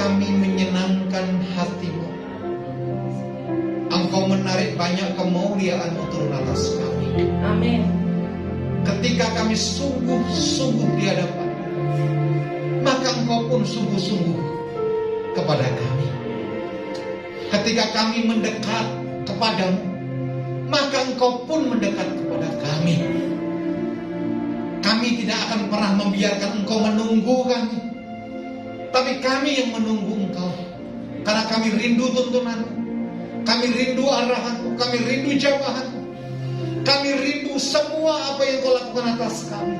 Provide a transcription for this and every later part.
kami menyenangkan hati-Mu. Engkau menarik banyak kemuliaan-Mu turun atas kami. Amin. Ketika kami sungguh-sungguh di hadapan, maka Engkau pun sungguh-sungguh kepada kami. Ketika kami mendekat kepadamu, maka Engkau pun mendekat kepada kami. Kami tidak akan pernah membiarkan Engkau menunggu kami, tapi kami yang menunggu Engkau. Karena kami rindu tuntunan-Mu, kami rindu arahan-Mu, kami rindu jamahan-Mu, kami rindu semua apa yang Kau lakukan atas kami.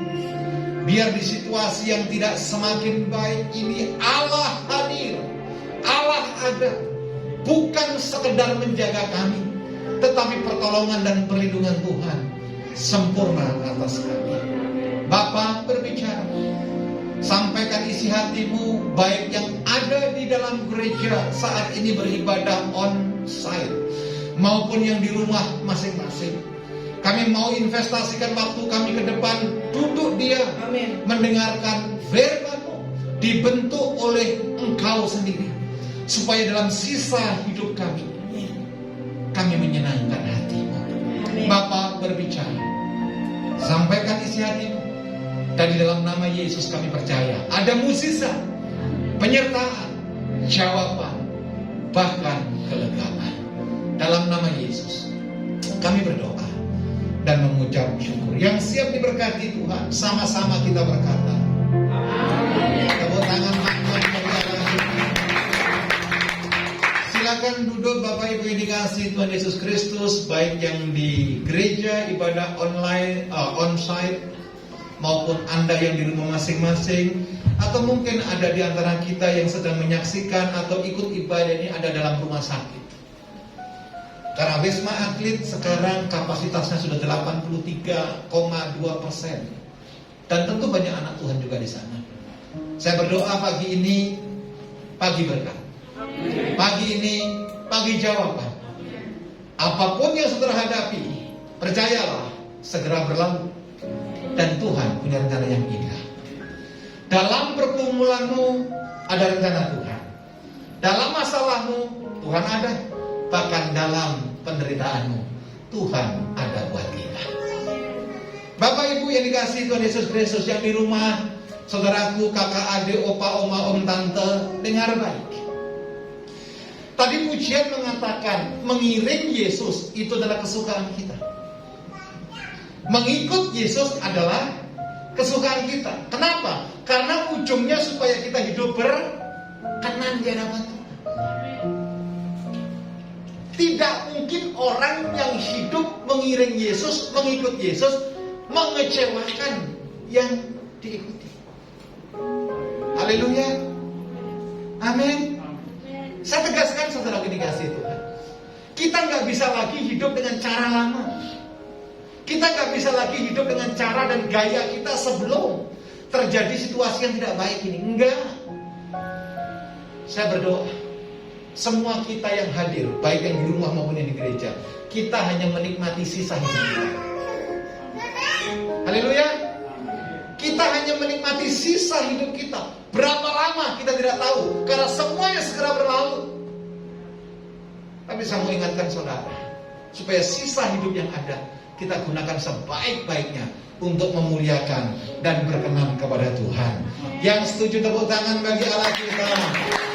Biar di situasi yang tidak semakin baik ini Allah hadir, Allah ada. Bukan sekedar menjaga kami, tetapi pertolongan dan perlindungan Tuhan sempurna atas kami. Bapa, berbicara, sampaikan isi hati-Mu, baik yang ada di dalam gereja saat ini beribadah on-site, maupun yang di rumah masing-masing. Kami mau investasikan waktu kami ke depan, duduk diam, Amin. mendengarkan firman-Mu, dibentuk oleh Engkau sendiri, supaya dalam sisa hidup kami menyenangkan hati-Mu. Amin. Bapa, berbicara, sampaikan isi hati-Mu, dan di dalam nama Yesus kami percaya ada mukjizat, penyertaan, jawaban, bahkan kelegaan. Dalam nama Yesus kami berdoa dan mengucap syukur. Yang siap diberkati Tuhan, sama-sama kita berkata amin. Tepuk tangan makmur bagi Allah. Silakan duduk Bapak Ibu yang dikasihi Tuhan Yesus Kristus, baik yang di gereja ibadah online, on-site, maupun Anda yang di rumah masing-masing, atau mungkin ada di antara kita yang sedang menyaksikan atau ikut ibadah ini ada dalam rumah sakit. Karena Wisma Atlet sekarang kapasitasnya sudah 83,2%, dan tentu banyak anak Tuhan juga di sana. Saya berdoa pagi ini pagi berkat, pagi ini pagi jawaban. Apapun yang saudara hadapi, percayalah segera berlalu, dan Tuhan punya rencana yang indah. Dalam pergumulanmu ada rencana Tuhan, dalam masalahmu Tuhan ada, bahkan dalam penderitaanmu Tuhan ada buat kita. Bapak Ibu yang dikasihi Tuhan Yesus Kristus, yang di rumah, saudaraku, kakak, adik, opa, oma, om, tante, dengar baik. Tadi pujian mengatakan mengiring Yesus itu adalah kesukaan kita. Mengikut Yesus adalah kesukaan kita. Kenapa? Karena ujungnya supaya kita hidup berkenan di hadapan Tuhan. Tidak mungkin orang yang hidup mengiring Yesus, mengikut Yesus, mengecewakan yang diikuti. Haleluya. Amin. Saya tegaskan saudara dikasih Tuhan, kita nggak bisa lagi hidup dengan cara lama. Kita nggak bisa lagi hidup dengan cara dan gaya kita sebelum terjadi situasi yang tidak baik ini. Enggak. Saya berdoa, semua kita yang hadir, baik yang di rumah maupun yang di gereja, kita hanya menikmati sisa hidup kita. Haleluya. Kita hanya menikmati sisa hidup kita. Berapa lama kita tidak tahu, karena semuanya segera berlalu. Tapi saya mau ingatkan saudara, supaya sisa hidup yang ada kita gunakan sebaik-baiknya untuk memuliakan dan berkenan kepada Tuhan. Yang setuju tepuk tangan bagi Allah kita.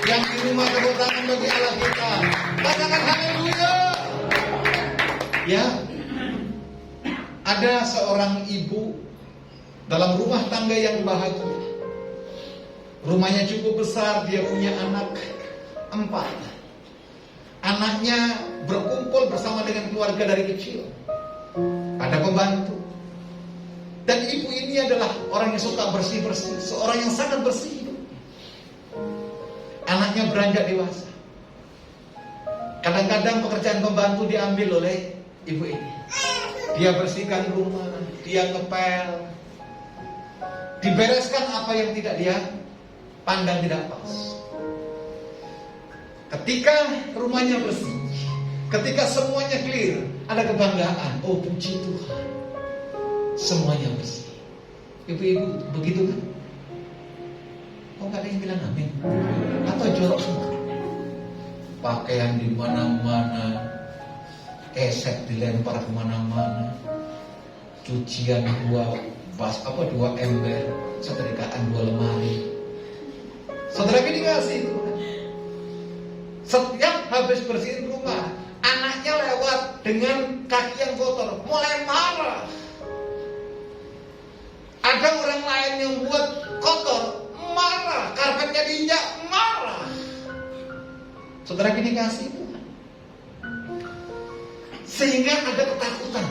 Yang di rumah tepuk tangan bagi Allah kita. Katakan haleluya. Ya, ada seorang ibu dalam rumah tangga yang bahagia. Rumahnya cukup besar, dia punya anak 4. Anaknya berkumpul bersama dengan keluarga dari kecil. Ada pembantu. Dan ibu ini adalah orang yang suka bersih-bersih, seorang yang sangat bersih. Anaknya beranjak dewasa. Kadang-kadang pekerjaan pembantu diambil oleh ibu ini. Dia bersihkan rumah, dia ngepel, dibereskan apa yang tidak dia pandang tidak pas. Ketika rumahnya bersih, ketika semuanya clear, ada kebanggaan. Oh, puji Tuhan, semuanya bersih. Ibu-ibu begitu kan? Oh, gak ada yang bilang amin? Atau jorok semua. Pakaian di mana-mana, esek dilempar kemana-mana, cucian dua ember, setrikaan 2 lemari. Saudara ini kasih Tuhan. Setiap habis bersihin rumah, anaknya lewat dengan kaki yang kotor, mulai marah. Ada orang lain yang buat kotor, marah. Karpetnya diinjak, marah. Saudara ini kasih Tuhan. Sehingga ada ketakutan,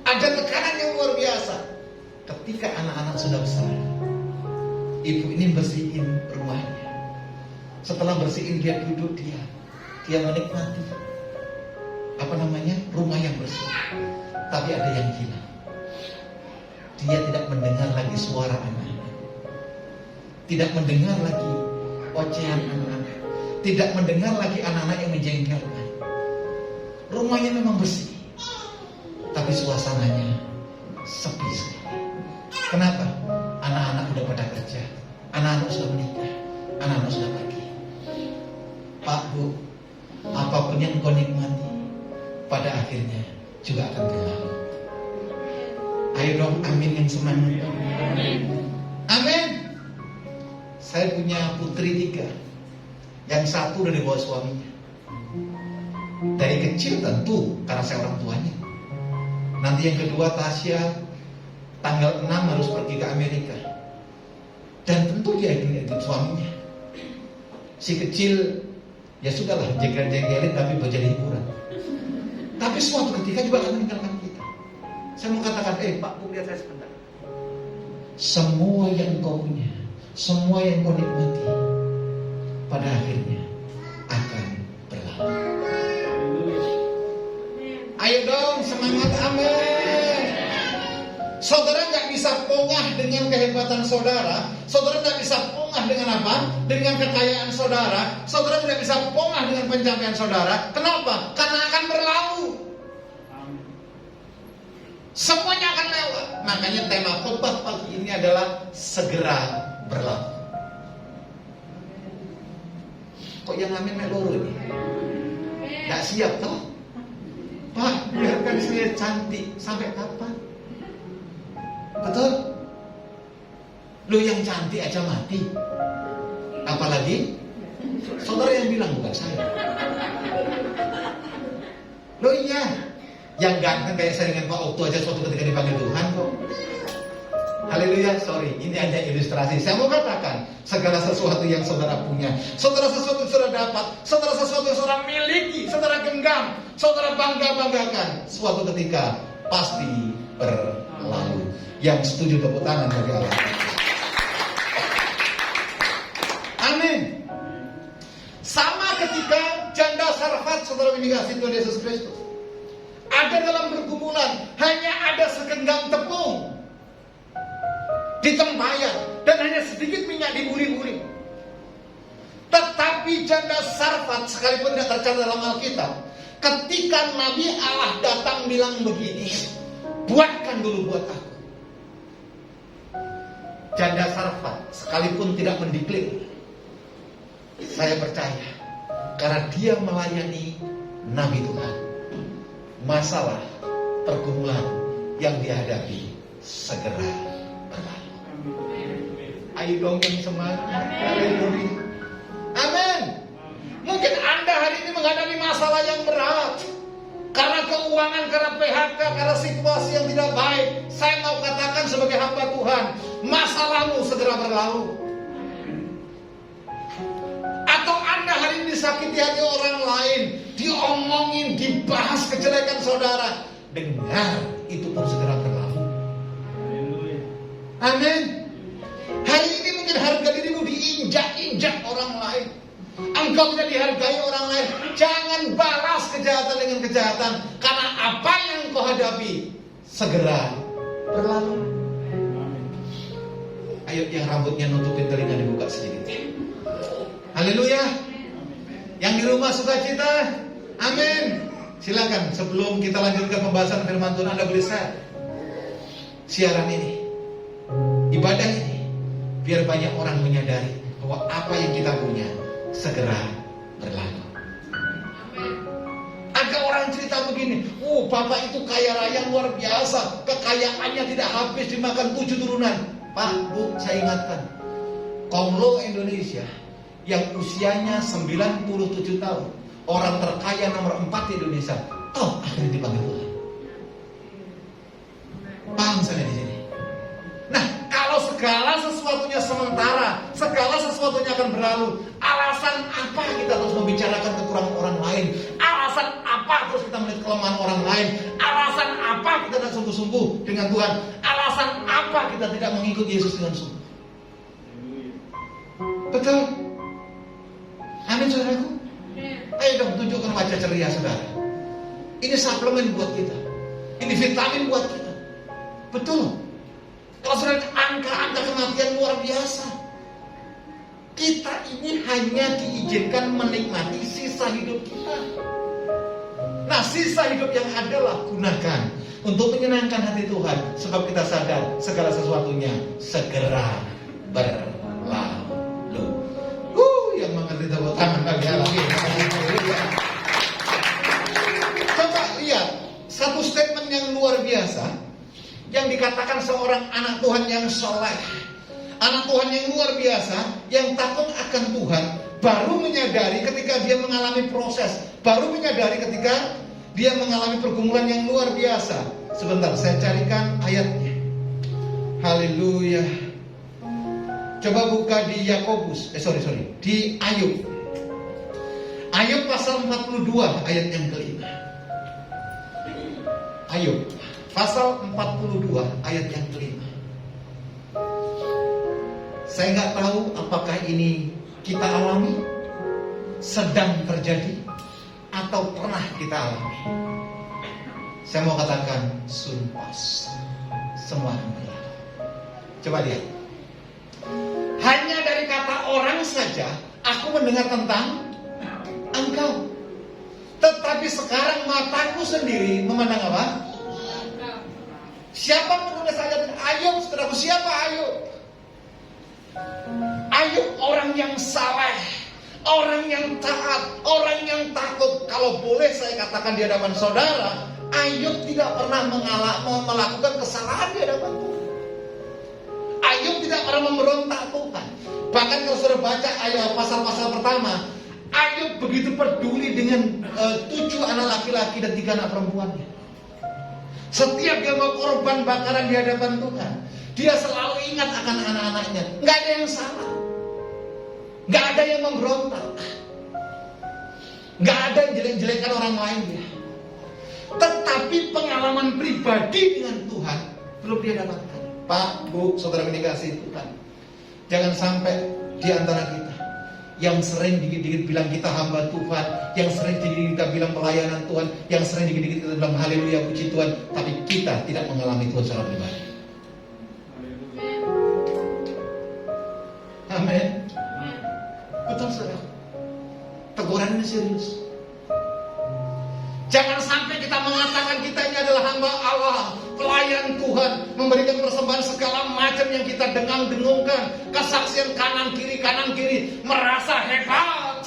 ada tekanan yang luar biasa. Ketika anak-anak sudah besar, ibu ini bersihin rumahnya. Setelah bersihin dia duduk, dia menikmati rumah yang bersih. Tapi ada yang hilang. Dia tidak mendengar lagi suara anak-anak, tidak mendengar lagi ocehan anak-anak, tidak mendengar lagi anak-anak yang menjengkelkan. Rumahnya memang bersih, tapi suasananya sepi sekali. Kenapa? Anak-anak sudah pada kerja, anak-anak sudah menikah, anak-anak sudah pergi. Pak, Bu, apapun yang kau nikmati, pada akhirnya juga akan berlalu. Ayo dong, amin yang semangat. Amin. Saya punya putri 3. Yang satu udah dibawa suaminya. Dari kecil tentu, karena saya orang tuanya. Nanti yang kedua Tasya, tanggal 6 harus pergi ke Amerika. Dan tentu dia ikut suaminya. Si kecil, ya sudahlah, jengkel-jengkelin tapi menjadi hiburan. Tapi suatu ketika juga akan meninggalkan kita. Saya mau katakan, Pak, Bu, lihat saya sebentar. Semua yang kau punya, semua yang kau nikmati, pada akhirnya akan berlalu. Ayo dong, semangat, amin. Saudara nggak bisa pongah dengan kehebatan saudara. Saudara nggak bisa pongah dengan apa? Dengan kekayaan saudara. Saudara tidak bisa pongah dengan pencapaian saudara. Kenapa? Karena akan berlalu. Semuanya akan lewat. Makanya tema khotbah pagi ini adalah segera berlalu. Kok yang amin melulu ini? Gak siap toh? Pak, biarkan saya cantik sampai kapan? Betul? Lu yang cantik aja mati, apalagi saudara yang bilang, bukan saya. Lo iya, yang ganteng kayak saya dengan Pak Okto aja suatu ketika dipanggil Tuhan kok. Haleluya, sorry, ini hanya ilustrasi. Saya mau katakan, segala sesuatu yang saudara punya, saudara sesuatu yang saudara dapat, saudara sesuatu yang saudara miliki, saudara genggam, saudara bangga-banggakan, suatu ketika pasti berlalu. Yang setuju tepuk tangan bagi Allah. Amin. Sama ketika janda Sarfat, saudara dikasih Tuhan Yesus Kristus, ada dalam pergumulan, hanya ada segenggam tepung di tempayan dan hanya sedikit minyak di buri-buri. Tetapi janda Sarfat, sekalipun tidak tercatat dalam Alkitab, ketika Nabi Allah datang bilang begini, buatkan dulu buat aku. Janda Sarfat sekalipun tidak mendeklar, saya percaya, karena dia melayani Nabi Tuhan, masalah pergumulan yang dihadapi segera berlalu. Ayo dong yang semangat. Haleluya. Amin. Mungkin Anda hari ini menghadapi masalah yang berat, karena keuangan, karena PHK, karena situasi yang tidak baik. Saya mau katakan sebagai hamba Tuhan, masalahmu segera berlalu. Atau Anda hari ini disakiti hati orang lain, diomongin, dibahas kejelekan saudara, dengar, itu pun segera berlalu. Amin. Hari ini mungkin harga dirimu diinjak-injak orang lain, engkau tidak dihargai orang lain. Jangan balas kejahatan dengan kejahatan, karena apa yang kau hadapi segera berlalu. Ayo yang rambutnya nutupin telinga dibuka sedikit. Haleluya. Yang di rumah sukacita. Amin. Silakan sebelum kita lanjutkan pembahasan firman Tuhan, Anda boleh share siaran ini, ibadah ini, biar banyak orang menyadari bahwa apa yang kita punya segera berlalu. Ada orang cerita begini, oh bapak itu kaya raya luar biasa, kekayaannya tidak habis dimakan 7 turunan. Pak, Bu, saya ingatkan, Konglo Indonesia yang usianya 97 tahun, orang terkaya nomor 4 di Indonesia, toh akhirnya dipanggil Tuhan. Paham saya di sini? Nah, kalau segala sesuatunya sementara, segala sesuatunya akan berlalu, alasan apa kita terus membicarakan kekurangan orang lain? Alasan apa terus kita melihat kelemahan orang lain? Alasan apa kita tidak sungguh-sungguh dengan Tuhan? Alasan apa kita tidak mengikuti Yesus dengan sungguh? Betul? Amin, saudaraku? Ayo dong, tunjukkan wajah ceria saudara. Ini suplemen buat kita. Ini vitamin buat kita. Betul. Kalau saudara, angka-angka kematian luar biasa. Kita ini hanya diizinkan menikmati sisa hidup kita. Nah, sisa hidup yang adalah gunakan untuk menyenangkan hati Tuhan, sebab kita sadar segala sesuatunya segera berlalu. Yang mengerti tepuk tangan bagi lagi. Coba lihat satu statement yang luar biasa yang dikatakan seorang anak Tuhan yang soleh, anak Tuhan yang luar biasa, yang takut akan Tuhan, baru menyadari ketika dia mengalami proses, baru menyadari ketika dia mengalami pergumulan yang luar biasa. Sebentar, saya carikan ayatnya. Haleluya. Coba buka di Yakobus, di Ayub. Ayub pasal 42 ayat yang kelima. Ayub pasal 42 ayat yang kelima. Saya nggak tahu apakah ini kita alami, sedang terjadi, atau pernah kita alami. Saya mau katakan sunpas, semua akan berlalu. Coba lihat. Hanya dari kata orang saja aku mendengar tentang engkau, tetapi sekarang mataku sendiri memandang apa? Siapa menulis ayat Ayub? Saudaraku, siapa Ayub? Ayub orang yang saleh, orang yang taat, orang yang takut. Kalau boleh saya katakan di hadapan saudara, Ayub tidak pernah melakukan kesalahan di hadapan Tuhan. Ayub tidak pernah memberontak Tuhan. Bahkan kalau saudara baca ayat pasal-pasal pertama, Ayub begitu peduli dengan 7 anak laki-laki dan 3 anak perempuannya. Setiap dia mau korban bakaran di hadapan Tuhan, dia selalu ingat akan anak-anaknya. Gak ada yang salah, gak ada yang memberontak, gak ada yang jelek-jelekan orang lain ya. Tetapi pengalaman pribadi dengan Tuhan belum dia dapatkan. Pak, Bu, saudara dikasihi Tuhan, jangan sampai di antara kita yang sering dikit-dikit bilang kita hamba Tuhan, yang sering dikit-dikit kita bilang pelayanan Tuhan, yang sering dikit-dikit kita bilang haleluya puji Tuhan, tapi kita tidak mengalami Tuhan secara pribadi. Amin. Betul, saudara. Teguran ini serius. Jangan sampai kita mengatakan kita ini adalah hamba Allah, pelayan Tuhan, memberikan persembahan segala macam yang kita dengung-dengungkan, kesaksian kanan kiri, merasa hebat.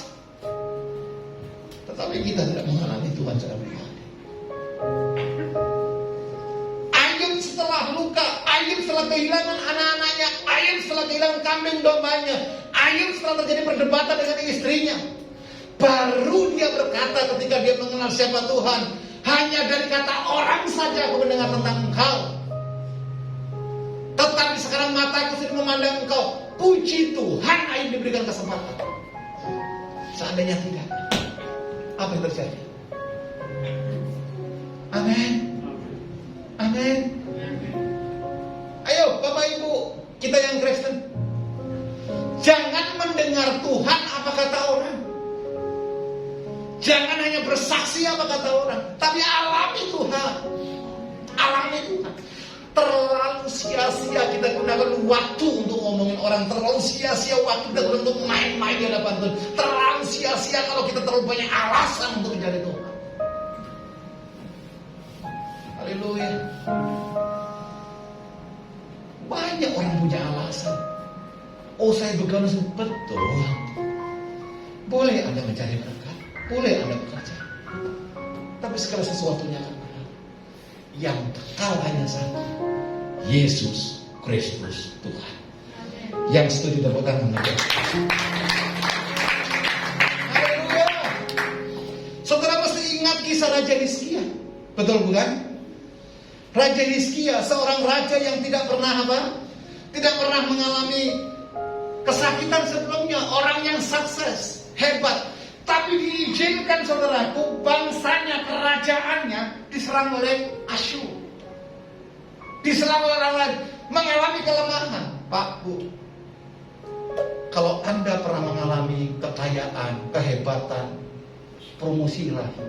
Tetapi kita tidak mengalami Tuhan secara pribadi. Ayub setelah luka, Ayub setelah kehilangan anak-anaknya, Ayub setelah kehilangan kambing dombanya, Ayub setelah terjadi perdebatan dengan istrinya, baru dia berkata ketika dia mengenal siapa Tuhan, hanya dari kata orang saja aku mendengar tentang engkau, tetapi sekarang mataku sudah memandang engkau. Puji Tuhan, Ayub diberikan kesempatan. Seandainya tidak, apa yang terjadi? Amin. Amin. Ayo Bapak Ibu, kita yang Kristen, jangan mendengar Tuhan apa kata orang. Jangan hanya bersaksi apa kata orang, tapi alami Tuhan. Alami Tuhan. Terlalu sia-sia kita gunakan waktu untuk ngomongin orang. Terlalu sia-sia waktu kita gunakan untuk main-main di hadapan Tuhan. Terlalu sia-sia kalau kita terlalu banyak alasan untuk mencari Tuhan. Haleluya. Banyak orang punya alasan. Oh, saya begawan betul. Boleh Anda mencari berkat, boleh Anda bekerja, tapi segala sesuatunya akan berlalu. Yang kekal hanya satu, Yesus Kristus Tuhan. Yang setuju tepuk tangan. Haleluya. Saudara mesti ingat kisah Raja Hizkia, betul bukan? Raja Hizkia, seorang raja yang tidak pernah tidak pernah mengalami kesakitan sebelumnya, orang yang sukses, hebat. Tapi diizinkan saudaraku, bangsanya, kerajaannya diserang oleh Asyur. Diserang oleh orang lain, mengalami kelemahan. Pak, Bu, kalau Anda pernah mengalami kekayaan, kehebatan, promosi ilahi,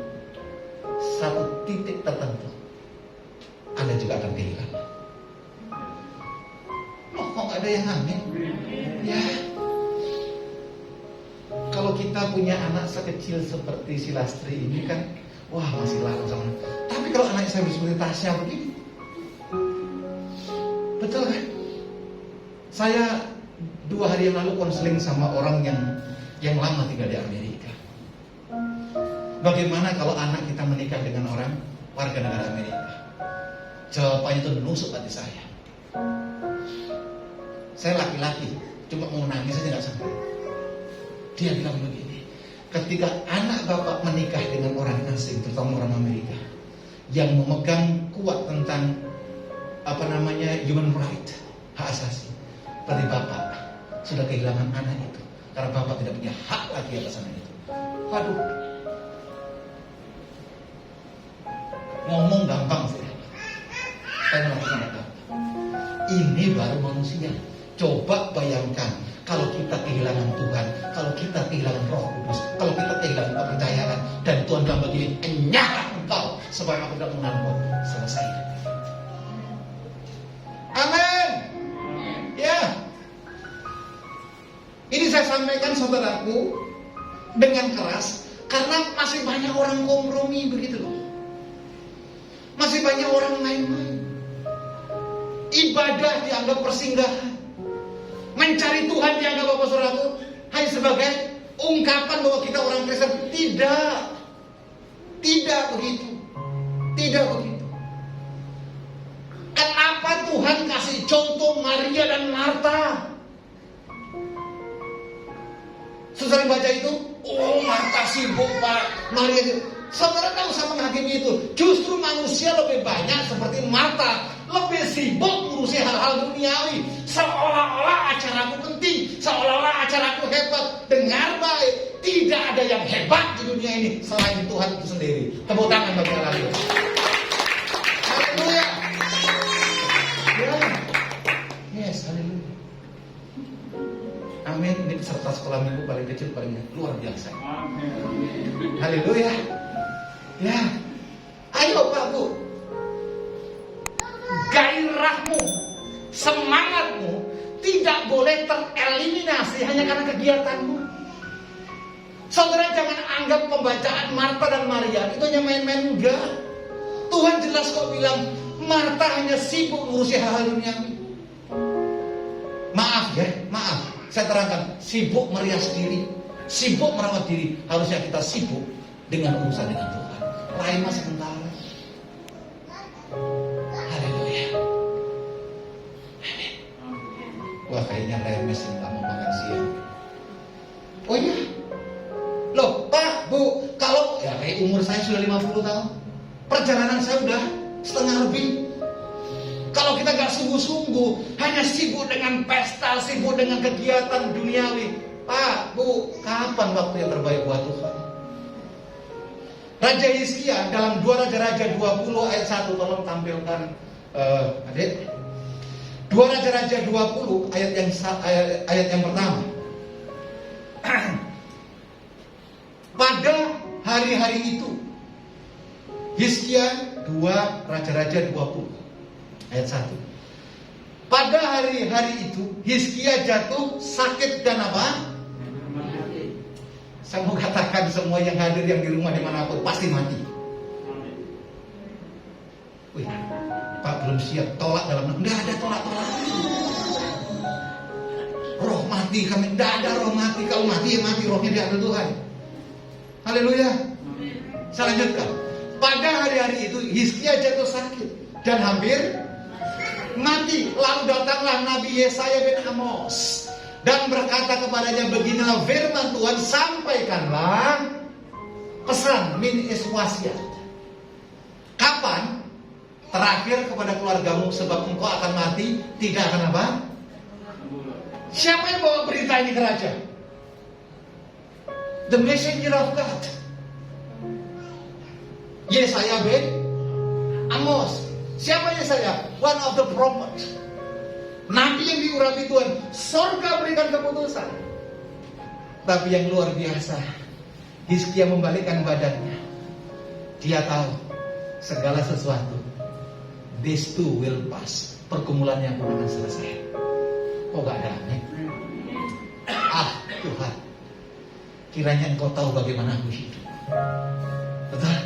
satu titik tertentu Anda juga akan kehilangan. Loh, kok gak ada yang amin? Ya, kalau kita punya anak sekecil seperti si Lastri ini kan, wah masih lama sama. Tapi kalau anak saya seperti Tasya begini, betul kan? Saya 2 hari yang lalu konseling sama orang yang lama tinggal di Amerika. Bagaimana kalau anak kita menikah dengan orang warga negara Amerika? Jawabannya itu menusuk hati saya. Saya laki-laki, cuma mau nangis aja gak sampai. Dia bilang begini, ketika anak bapak menikah dengan orang asing, terutama orang Amerika, yang memegang kuat tentang human right, hak asasi, berarti bapak sudah kehilangan anak itu, karena bapak tidak punya hak lagi atas anak itu. Waduh, ngomong gampang sih. Saya melakukan apa? Ini baru manusia. Coba bayangkan kalau kita kehilangan Tuhan, kalau kita kehilangan Roh Kudus, kalau kita kehilangan kepercayaan, dan Tuhan bilang begini, enyahlah engkau sebab aku tidak mengenalmu. Selesai. Amin. Ya. Ini saya sampaikan saudaraku dengan keras karena masih banyak orang kompromi begitu loh. Masih banyak orang main-main. Ibadah dianggap persinggahan. Mencari Tuhan dianggap apa saudaraku? Hanya sebagai ungkapan bahwa kita orang Kristen. Tidak. Tidak begitu. Tidak begitu. Kenapa Tuhan kasih contoh Maria dan Marta? Susah baca itu? Oh, Marta sibuk Pak, Maria sibuk. Saudara tak usah menghakimi itu. Justru manusia lebih banyak seperti Marta, lebih sibuk ngurusi hal-hal duniawi. Seolah-olah acaraku penting, seolah-olah acaraku hebat. Dengar baik, tidak ada yang hebat di dunia ini selain Tuhan itu sendiri. Tepuk tangan bagi Allah. Haleluya. Ya. Yes, haleluya. Amin. Ini peserta sekolah minggu paling kecil paling luar biasa. Haleluya. Ya, ayo Pak Bu, gairahmu, semangatmu tidak boleh tereliminasi hanya karena kegiatanmu. Saudara jangan anggap pembacaan Marta dan Maria itu hanya main-main, enggak. Tuhan jelas kok bilang Marta hanya sibuk ngurusi hal-hal duniawi. Maaf ya, maaf, saya terangkan, sibuk merias diri, sibuk merawat diri. Harusnya kita sibuk dengan urusan dengan Tuhan. Lain mas sementara. Haleluya. Amin. Wah, kayaknya lemes ini tak mau makan siang. Oh iya. Loh Pak, Bu, kalau ya kayak umur saya sudah 50 tahun, perjalanan saya udah setengah lebih. Kalau kita gak sungguh-sungguh, hanya sibuk dengan pesta, sibuk dengan kegiatan duniawi, Pak, Bu, kapan waktu yang terbaik buat Tuhan? Raja Hizkia dalam 2 Raja-Raja 20 ayat 1, tolong tampilkan adik. 2 Raja-Raja 20 ayat yang pertama. Pada hari-hari itu, Hizkia 2 Raja-Raja 20 ayat 1. Pada hari-hari itu Hizkia jatuh sakit dan apa? Saya mau katakan semua yang hadir yang di rumah dimanapun pasti mati. Wih, Pak belum siap tolak dalam. Nggak ada tolak-tolak. Roh mati, kami tidak ada roh mati. Kalau mati ya mati, rohnya diambil Tuhan. Haleluya. Saya lanjutkan. Pada hari-hari itu Hizkia jatuh sakit dan hampir mati. Lalu datanglah Nabi Yesaya bin Amos dan berkata kepadanya, beginilah firman Tuhan, sampaikanlah pesan min iswasiat. Kapan? Terakhir kepada keluargamu, sebab engkau akan mati, tidak akan apa? Siapa yang bawa berita ini ke raja? The messenger of God, Yesaya bin Amos. Siapa Yesaya? One of the prophets, nabi yang diurapi Tuhan. Sorga berikan keputusan. Tapi yang luar biasa, Hizkia membalikkan badannya. Dia tahu segala sesuatu, this too will pass. Pergumulannya pun akan selesai. Oh gak ada aneh. Tuhan, kiranya Engkau tahu bagaimana aku hidup. Betul?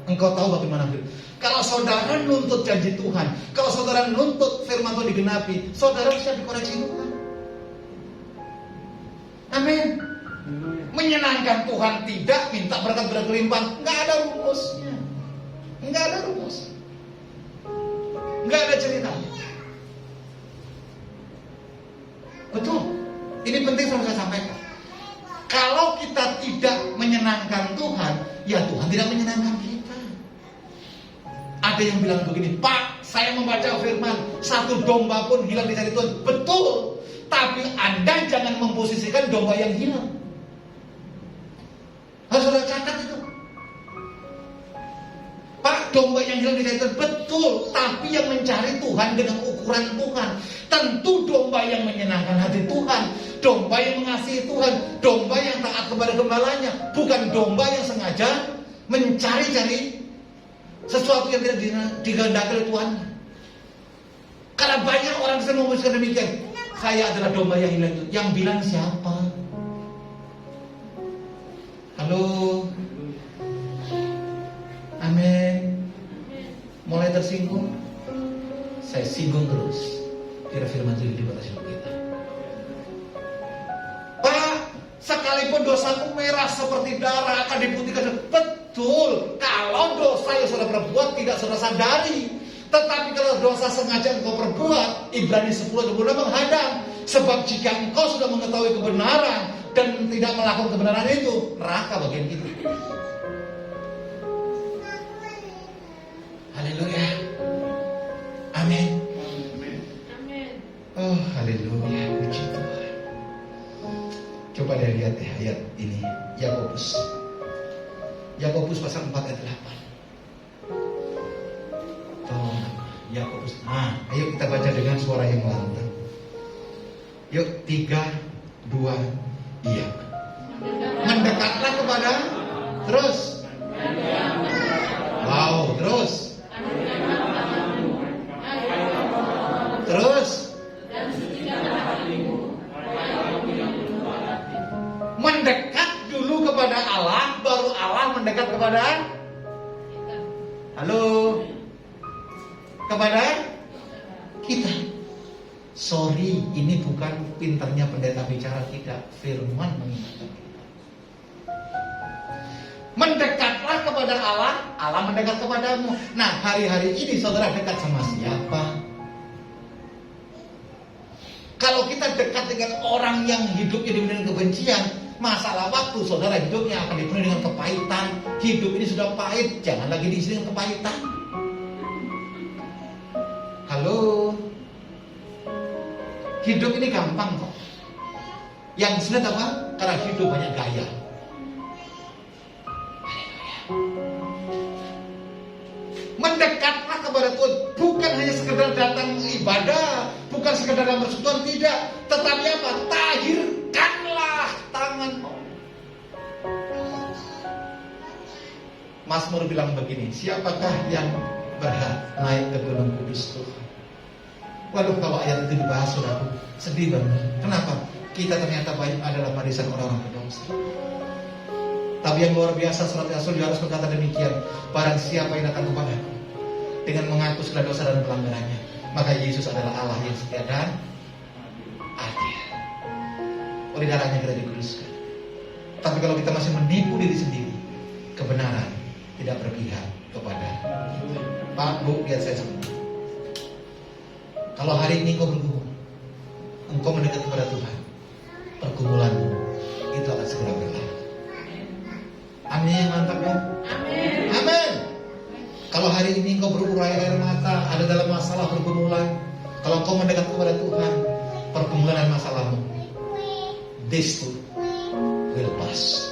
Engkau tahu bagaimana aku hidup. Kalau saudara nuntut janji Tuhan, kalau saudara nuntut firman Tuhan digenapi, saudara bisa dikoreksi Tuhan. Amin. Menyenangkan Tuhan tidak, minta berkat berkelimpahan, nggak ada rumusnya, nggak ada rumus, nggak ada ceritanya. Betul, ini penting yang saya sampaikan. Kalau kita tidak menyenangkan Tuhan, ya Tuhan tidak menyenangkan kita. Ada yang bilang begini, Pak, saya membaca firman, satu domba pun hilang di cari Tuhan. Betul, tapi Anda jangan memposisikan domba yang hilang. Harus sudah catat itu. Pak, domba yang hilang di cari Tuhan. Betul, tapi yang mencari Tuhan dengan ukuran Tuhan. Tentu domba yang menyenangkan hati Tuhan, domba yang mengasihi Tuhan, domba yang taat kepada gembalanya, bukan domba yang sengaja mencari-cari sesuatu yang tidak dikehendaki oleh Tuhan. Karena banyak orang yang memutuskan demikian. Saya adalah domba yang hilang itu. Yang bilang siapa? Halo. Amin. Mulai tersinggung. Saya singgung terus. Kira firman Tuhan dibatasi kita. Pak, sekalipun dosaku merah seperti darah akan diputihkan. Betul, kalau dosa yang sudah perbuat tidak sudah sadari. Tetapi kalau dosa sengaja engkau perbuat, Ibrani 10:26 menghadang. Sebab jika engkau sudah mengetahui kebenaran dan tidak melakukan kebenaran itu, neraka bagian kita. Haleluya. Amin. Oh, haleluya, puji Tuhan. Coba deh lihat ayat ini, Yakobus pasal 4 ayat 8. Tolong, Yakobus. Ayo kita baca dengan suara yang lantang. Yuk, 3, 2, iya. Mendekatlah kepada, terus. Wow, terus. Terus. Mendekat dulu kepada Allah, baru Allah mendekat kepada kepada kita. Sorry, ini bukan pintarnya pendeta bicara, tidak. Firman mengingatkan kita. Mendekatlah kepada Allah, Allah mendekat kepadamu. Nah, hari-hari ini saudara dekat sama siapa? Kalau kita dekat dengan orang yang hidupnya dipenuhi dengan kebencian, masalah waktu saudara hidupnya akan dipenuhi dengan kepahitan. Hidup ini sudah pahit, jangan lagi diisi dengan kepahitan. Halo. Hidup ini gampang kok. Yang sulit apa? Karena hidup banyak gaya. Mendekatlah kepada Tuhan, bukan hanya sekedar datang ibadah, bukan sekedar dalam persekutuan, tidak, tetapi apa? Tahirkanlah tanganmu. Mazmur bilang begini, siapakah yang berhak naik ke gunung kudus Tuhan? Waduh, kalau ayat itu dibahas saudara, sedih banget. Kenapa? Kita ternyata banyak adalah warisan orang-orang berdosa. Tapi yang luar biasa, surat Rasul harus berkata demikian, barang siapa yang datang kepadaku dengan mengaku segala dosa dan pelanggarannya, maka Yesus adalah Allah yang setia dan adil. oleh darahnya kita dikuduskan. Tapi kalau kita masih menipu diri sendiri, kebenaran tidak berpihak kepada. Pak, Bu, lihat saya sebentar. Kalau hari ini engkau mendekat kepada Tuhan, pergumulanmu itu akan segera berlalu. Amin, mantap ya? Amin. Amin. Kalau hari ini engkau berurai air mata, ada dalam masalah pergumulan, kalau engkau mendekat kepada Tuhan, pergumulan dan masalahmu, this too will pass.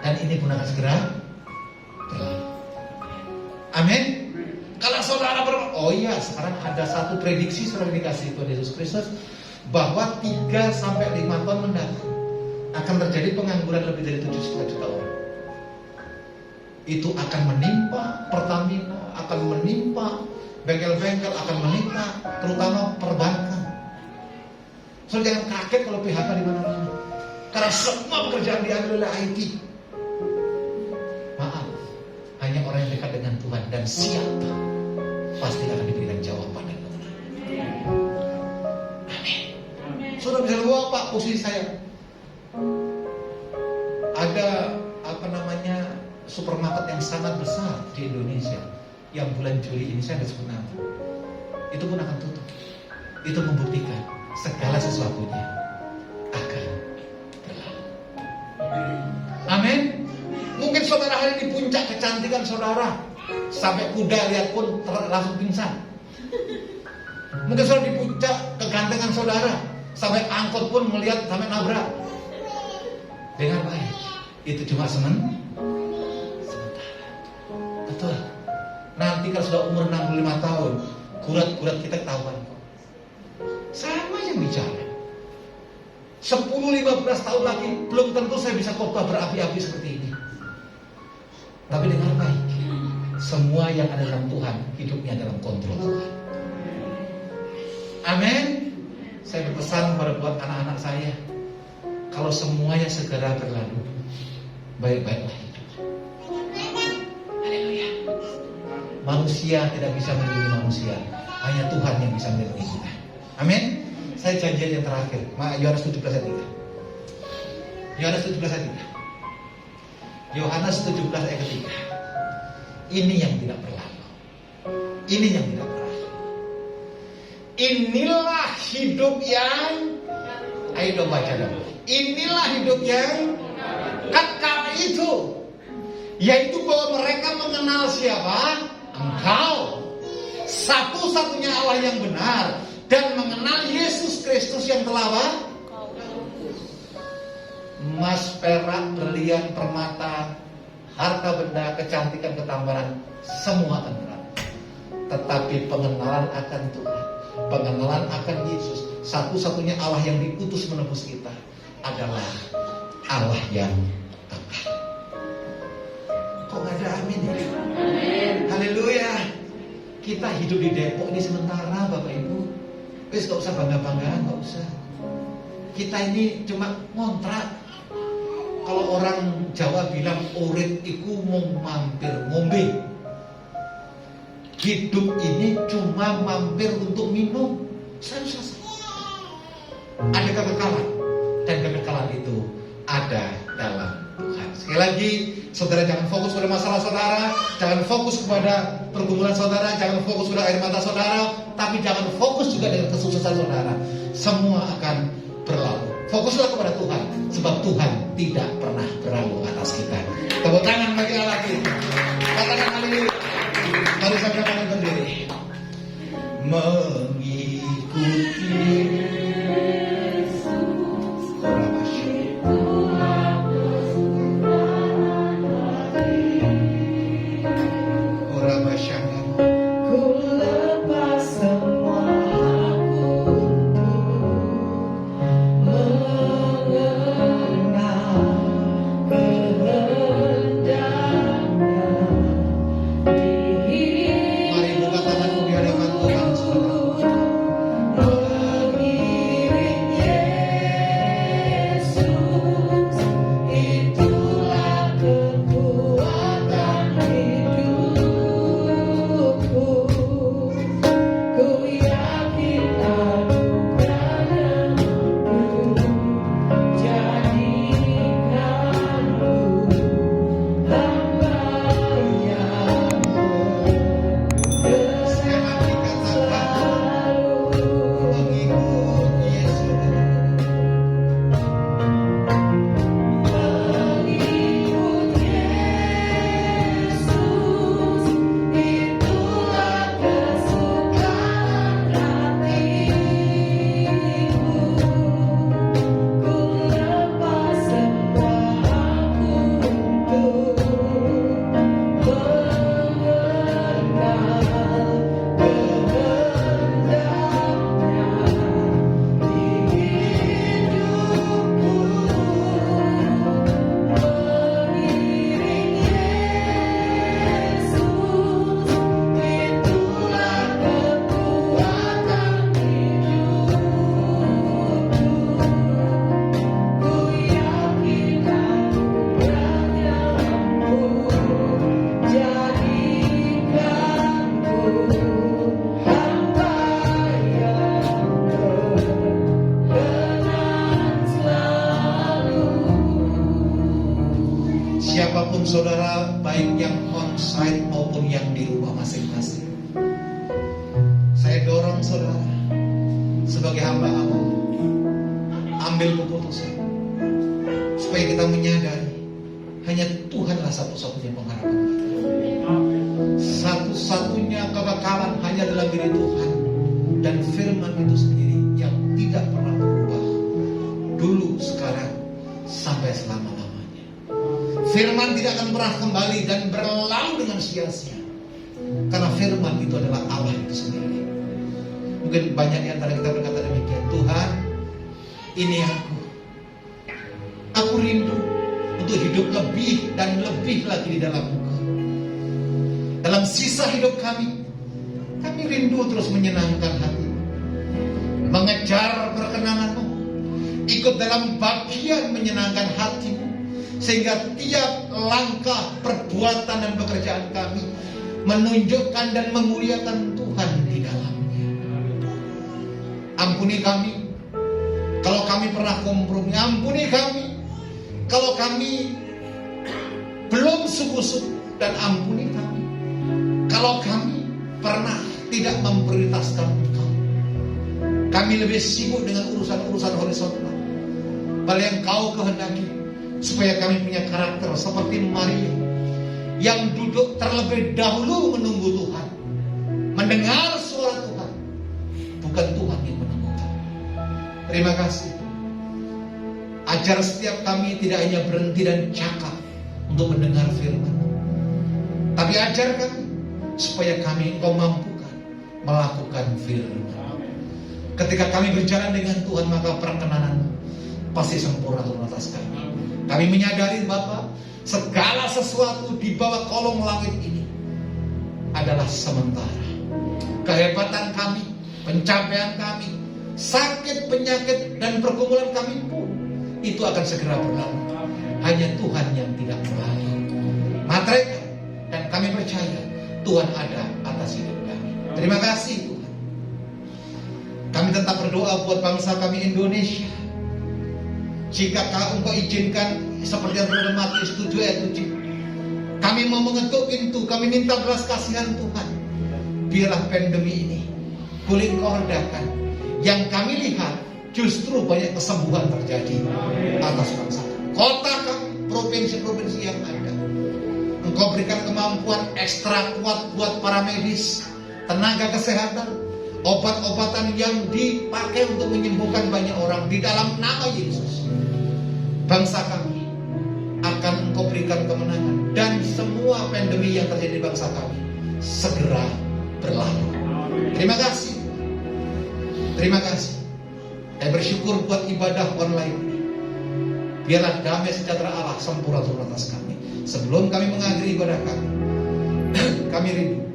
Dan ini pun akan segera berlalu. Amin. Kalau saudara oh iya, sekarang ada satu prediksi saudara dikasih Tuhan Yesus Kristus, bahwa 3-5 tahun mendatang akan terjadi pengangguran lebih dari 7,5 juta orang. Itu akan menimpa Pertamina, akan menimpa bengkel-bengkel, akan menimpa terutama perbankan. So jangan kaget kalau PHK di mana-mana, karena semua pekerjaan diambil oleh IT. Maaf, hanya orang yang dekat dengan Tuhan dan siapa pasti akan diberikan jawaban dan kemenangan. Amin. Saudara bisa lihat Pak, posisi saya ada supermarket yang sangat besar di Indonesia yang bulan Juli ini saya disebut nama, itu pun akan tutup. Itu membuktikan segala sesuatunya akan berlalu. Amin. Mungkin saudara hari ini puncak kecantikan saudara, sampai kuda lihat pun langsung pingsan. Mungkin saudara di puncak kegantengan saudara, sampai angkot pun melihat sampai nabrak. Dengar baik, itu cuma sementara. Betul. Nanti kalau sudah umur 65 tahun, kurat-kurat kita ketahuan kok. Sama yang bicara. 10-15 tahun lagi belum tentu saya bisa khotbah berapi-api seperti ini. Tapi dengar baik, semua yang ada dalam Tuhan hidupnya dalam kontrol Tuhan. Amin. Saya berpesan buat anak-anak saya, kalau semuanya segera berlalu, baik-baiklah hidup. Haleluya. Manusia tidak bisa melindungi manusia, hanya Tuhan yang bisa melindungi kita. Amin. Saya janji yang terakhir, Yohanes 17 ayat 3. Yohanes 17 ayat 3. Yohanes 17 ayat 3. Ini yang tidak berlalu. Ini yang tidak berakhir. Inilah hidup yang, ayo dong baca dong. Inilah hidup yang kekal itu, yaitu bahwa mereka mengenal siapa? Engkau, satu-satunya Allah yang benar, dan mengenal Yesus Kristus yang telah apa? Emas, perak, berlian, permata, harta benda, kecantikan, ketampanan, semua akan berlalu. Tetapi pengenalan akan Tuhan, pengenalan akan Yesus, satu-satunya Allah yang diutus menebus kita, adalah Allah yang kekal. Kok gak ada amin ya? Haleluya. Kita hidup di Depok ini sementara Bapak Ibu. Wis gak usah bangga-banggaan, gak usah. Kita ini cuma ngontrak. Kalau orang Jawa bilang urip iku mung mampir ngombe. Hidup ini cuma mampir untuk minum. Selesai. Ada kekekalan, dan kekekalan itu ada dalam Tuhan. Sekali lagi, saudara jangan fokus pada masalah saudara, jangan fokus kepada pergumulan saudara, jangan fokus pada air mata saudara, tapi jangan fokus juga dengan kesuksesan saudara. Semua akan berlalu. Fokuslah kepada Tuhan, sebab Tuhan tidak pernah berlalu atas kita. Tepuk tangan bagi Allah kita. Katakan haleluya. Mari sama-sama berdiri. Mengikuti Mari buka tanganmu di hadapan Tuhan, saudara. siapapun saudara, baik yang onsite maupun yang di rumah masing-masing, saya dorong saudara sebagai hamba Allah, ambil keputusan supaya kita menyadari hanya Tuhanlah satu-satunya pengharapan kita. Satu-satunya kekekalan hanya dalam diri Tuhan, dan firman itu sendiri yang tidak pernah berubah, dulu, sekarang, sampai selama-lamanya. Firman tidak akan pernah kembali dan berlalu dengan sia-sia, karena firman itu adalah Allah itu sendiri. Mungkin banyak di antara kita berkata demikian, Tuhan, ini aku rindu untuk hidup lebih dan lebih lagi di dalam Engkau. Dalam sisa hidup kami rindu terus menyenangkan hati, mengejar perkenanan-Mu, ikut dalam bagian menyenangkan hati-Mu, sehingga tiap langkah, perbuatan dan pekerjaan kami menunjukkan dan memuliakan Tuhan di dalamnya. Ampuni kami kalau kami pernah kompromi, ampuni kami kalau kami belum sungguh-sungguh, dan ampuni kami kalau kami pernah tidak memprioritaskan Engkau. Kami lebih sibuk dengan urusan-urusan horizontal, padahal yang Kau kehendaki supaya kami punya karakter seperti Maria, yang duduk terlebih dahulu menunggu Tuhan, mendengar suara Tuhan, bukan Tuhan yang menunggu kami. Terima kasih. Ajar setiap kami tidak hanya berhenti dan cakap untuk mendengar firman, tapi ajar kami supaya kami Engkau mampukan melakukan firman. Ketika kami berjalan dengan Tuhan, maka perkenanan pasti sempurna atas kami. Kami menyadari Bapa, segala sesuatu di bawah kolong langit ini adalah sementara. Kehebatan kami, pencapaian kami, sakit, penyakit, dan pergumulan kami pun itu akan segera berlalu. Hanya Tuhan yang tidak berlalu. Materi, dan kami percaya Tuhan ada atas hidup kami. Terima kasih Tuhan. Kami tetap berdoa buat bangsa kami Indonesia. Jika Engkau izinkan, seperti yang Saudara Matius 7 ayat 7, kami mau mengetuk pintu, kami minta belas kasihan Tuhan. Biarlah pandemi ini boleh Engkau redakan. Yang kami lihat justru banyak kesembuhan terjadi atas bangsa kami, kota kami, provinsi-provinsi yang ada. Engkau berikan kemampuan ekstra kuat buat para medis, tenaga kesehatan, obat-obatan yang dipakai untuk menyembuhkan banyak orang di dalam nama Yesus. Bangsa kami akan Engkau berikan kemenangan, dan semua pandemi yang terjadi di bangsa kami segera berlalu. Terima kasih. Terima kasih. Saya bersyukur buat ibadah online ini. Biarlah damai sejahtera Allah sempurna atas kami. Sebelum kami mengakhiri ibadah kami, kami rindu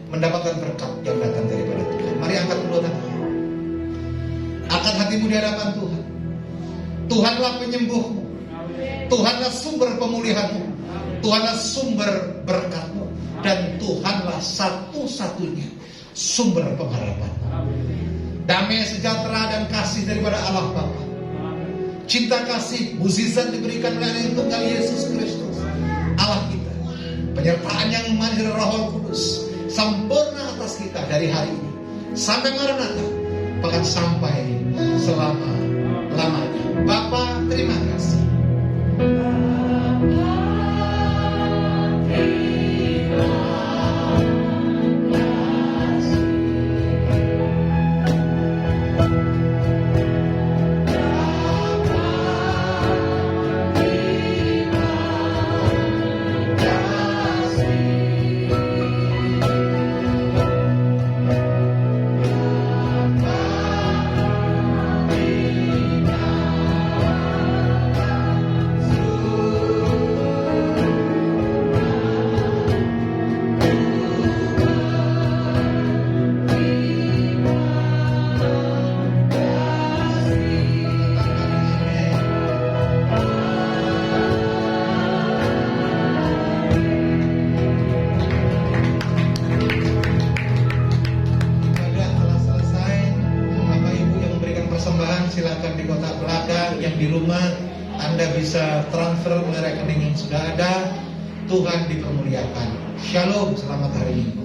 mendapatkan berkat yang datang daripada Tuhan. Mari angkat kedua tangan, angkat hatimu di hadapan Tuhan. Tuhanlah penyembuhmu, Tuhanlah sumber pemulihanmu, Tuhanlah sumber berkatmu, dan Tuhanlah satu-satunya sumber pengharapan. Damai sejahtera dan kasih daripada Allah Bapa, cinta kasih mukjizat diberikan oleh Anak Tunggal Yesus Kristus Allah kita, penyertaan yang manis dari Roh Kudus sempurna atas kita dari hari ini sampai Maranatha, bahkan sampai selama-lamanya. Bapa, terima kasih. bisa transfer melalui rekening yang sudah ada. Tuhan dipermuliakan. Shalom, selamat hari Minggu.